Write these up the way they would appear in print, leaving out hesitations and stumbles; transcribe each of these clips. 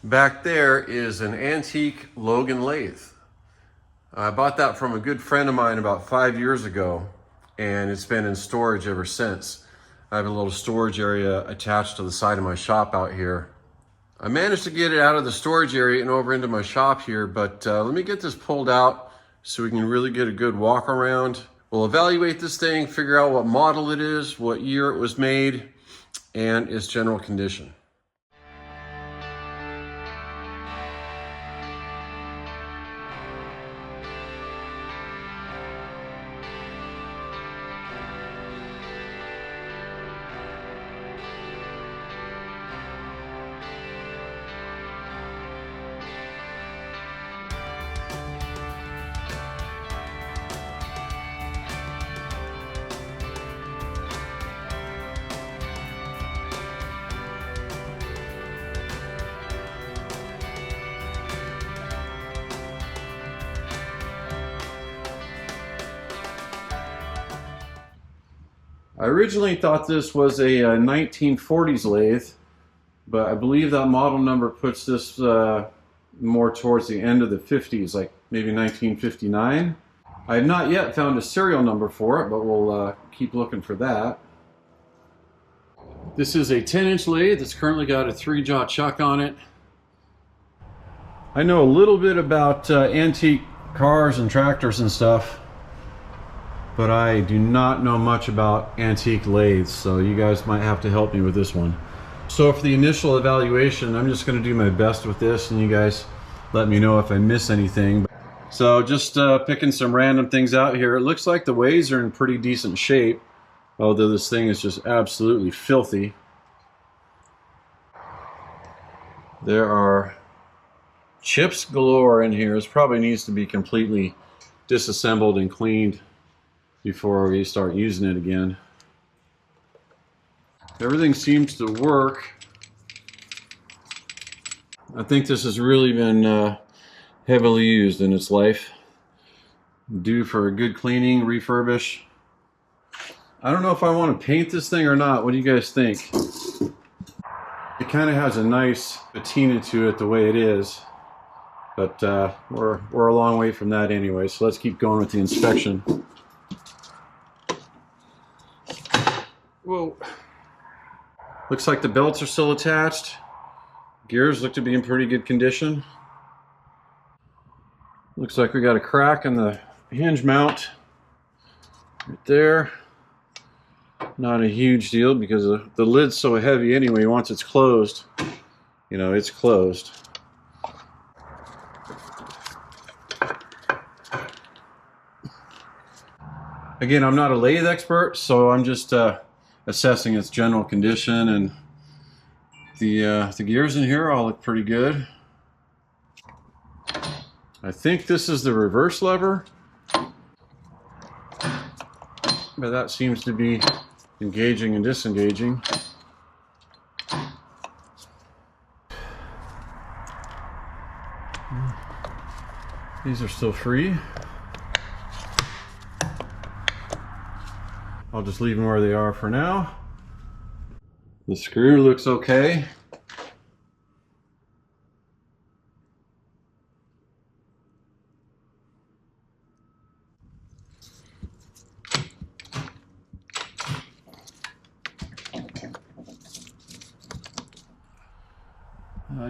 Back there is an antique Logan lathe. I bought that from a good friend of mine about 5 years ago, and it's been in storage ever since. I have a little storage area attached to the side of my shop out here. I managed to get it out of the storage area and over into my shop here, but let me get this pulled out so we can really get a good walk around. We'll evaluate this thing, figure out what model it is, what year it was made, and its general condition. I originally thought this was a 1940s lathe, but I believe that model number puts this more towards the end of the 50s, like maybe 1959. I have not yet found a serial number for it, but we'll keep looking for that. This is a 10-inch lathe. It's currently got a 3-jaw chuck on it. I know a little bit about antique cars and tractors and stuff, but I do not know much about antique lathes, so you guys might have to help me with this one. So for the initial evaluation, I'm just going to do my best with this, and you guys let me know if I miss anything. So just picking some random things out here. It looks like the ways are in pretty decent shape, although this thing is just absolutely filthy. There are chips galore in here. This probably needs to be completely disassembled and cleaned before we start using it again. Everything seems to work. I think this has really been heavily used in its life. Due for a good cleaning, refurbish. I don't know if I want to paint this thing or not. What do you guys think? It kind of has a nice patina to it the way it is, but we're a long way from that anyway, so let's keep going with the inspection. Whoa. Looks like the belts are still attached. Gears look to be in pretty good condition. Looks like we got a crack in the hinge mount right there. Not a huge deal because the lid's so heavy anyway. Once it's closed, you know, it's closed. Again, I'm not a lathe expert, so I'm just assessing its general condition, and the gears in here all look pretty good. I think this is the reverse lever, but that seems to be engaging and disengaging. These are still free. I'll just leave them where they are for now. The screw looks okay.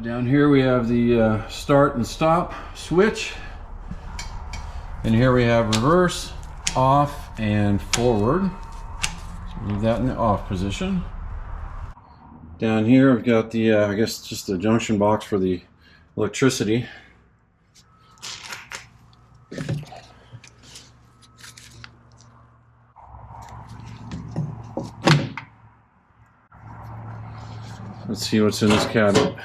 Down here we have the start and stop switch. And here we have reverse, off, and forward. Leave that in the off position. Down here I've got the, I guess just the junction box for the electricity. Let's see what's in this cabinet.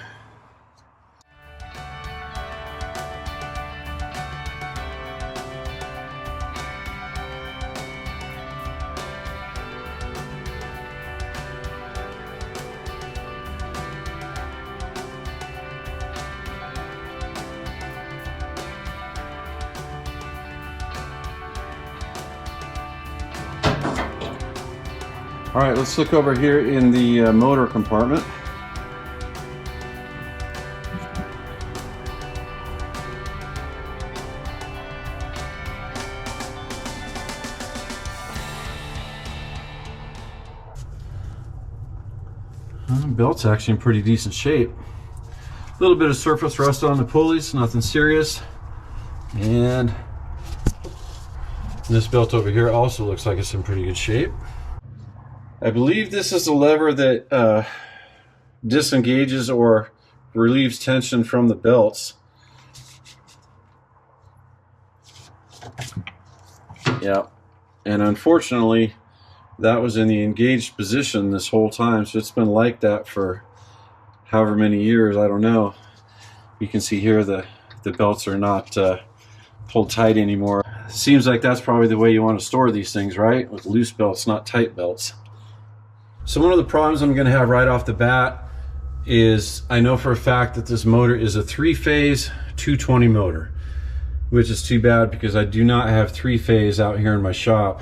All right, let's look over here in the motor compartment. Belt's actually in pretty decent shape. A little bit of surface rust on the pulleys, nothing serious. And this belt over here also looks like it's in pretty good shape. I believe this is a lever that disengages or relieves tension from the belts. Yeah, and unfortunately that was in the engaged position this whole time, so it's been like that for however many years, I don't know. You can see here the belts are not pulled tight anymore. Seems like that's probably the way you want to store these things, right? With loose belts, not tight belts. So one of the problems I'm going to have right off the bat is I know for a fact that this motor is a 3-phase 220 motor, which is too bad because I do not have 3-phase out here in my shop.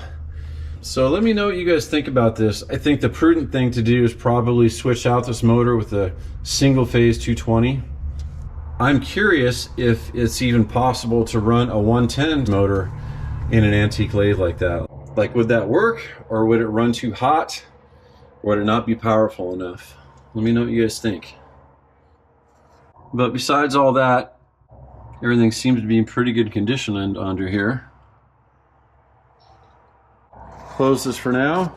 So let me know what you guys think about this. I think the prudent thing to do is probably switch out this motor with a single-phase 220. I'm curious if it's even possible to run a 110 motor in an antique lathe like that. Like, would that work, or would it run too hot, or would it not be powerful enough? Let me know what you guys think. But besides all that, everything seems to be in pretty good condition under here. Close this for now.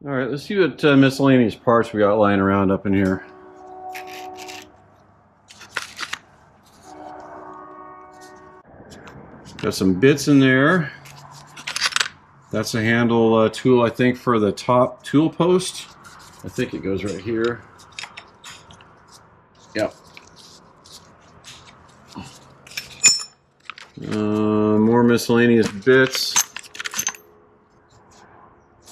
All right, let's see what miscellaneous parts we got lying around up in here. Got some bits in there. That's a handle tool, I think, for the top tool post. I think it goes right here. Yep. More miscellaneous bits.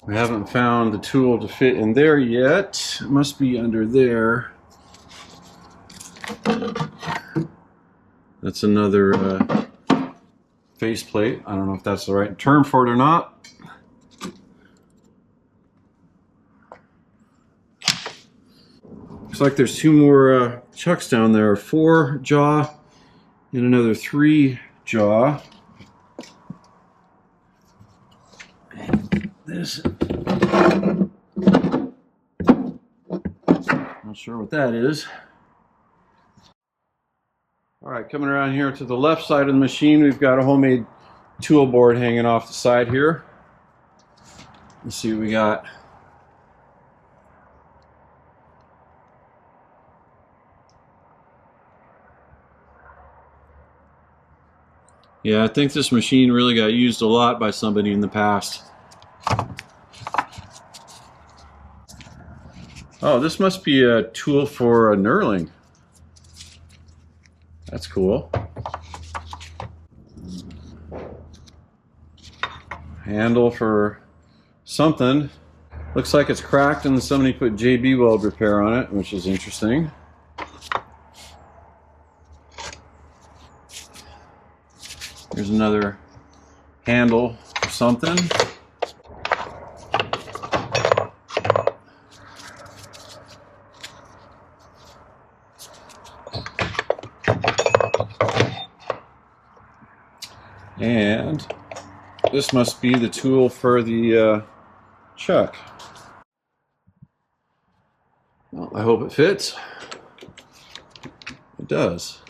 We haven't found the tool to fit in there yet. It must be under there. That's another faceplate. I don't know if that's the right term for it or not. Looks like there's 2 more chucks down there. 4 jaw and another 3 jaw. This, not sure what that is. All right, coming around here to the left side of the machine, we've got a homemade tool board hanging off the side here. Let's see what we got. Yeah, I think this machine really got used a lot by somebody in the past. Oh, this must be a tool for a knurling. That's cool. Handle for something. Looks like it's cracked and somebody put JB Weld repair on it, which is interesting. Here's another handle for something. And this must be the tool for the chuck. Well, I hope it fits. It does.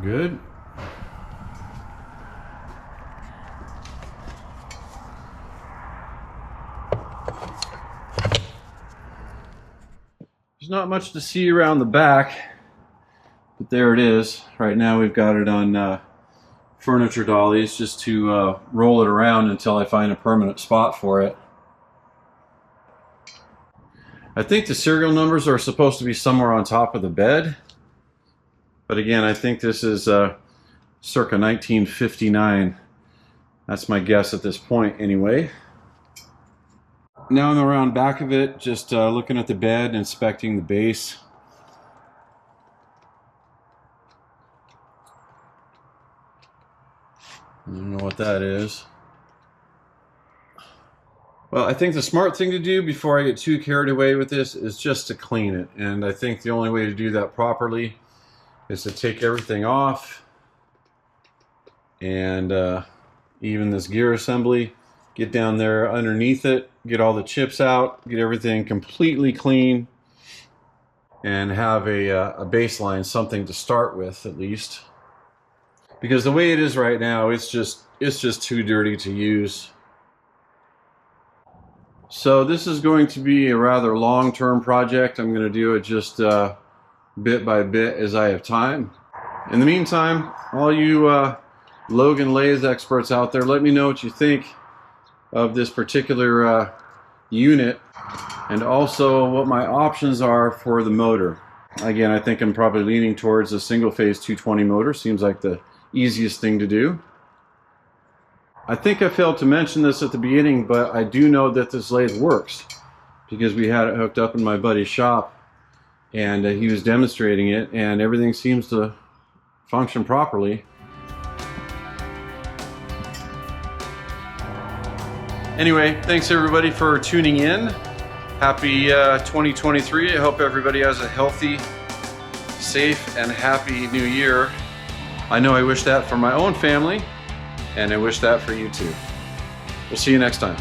Good. There's not much to see around the back, but there it is. Right now we've got it on furniture dollies just to roll it around until I find a permanent spot for it. I think the serial numbers are supposed to be somewhere on top of the bed, but again, I think this is circa 1959. That's my guess at this point anyway. Now I'm around back of it, just looking at the bed, inspecting the base. I don't know what that is. Well, I think the smart thing to do before I get too carried away with this is just to clean it. And I think the only way to do that properly is to take everything off. and even this gear assembly, get down there underneath it, get all the chips out, get everything completely clean, and have a baseline, something to start with at least. Because the way it is right now, it's just too dirty to use. So this is going to be a rather long-term project. I'm going to do it just bit by bit as I have time. In the meantime, all you Logan Lathe experts out there, let me know what you think of this particular unit, and also what my options are for the motor. Again, I think I'm probably leaning towards a single-phase 220 motor. Seems like the easiest thing to do. I think I failed to mention this at the beginning, but I do know that this lathe works because we had it hooked up in my buddy's shop, and he was demonstrating it, and everything seems to function properly. Anyway, thanks everybody for tuning in. Happy 2023. I hope everybody has a healthy, safe, and happy new year. I know I wish that for my own family, and I wish that for you too. We'll see you next time.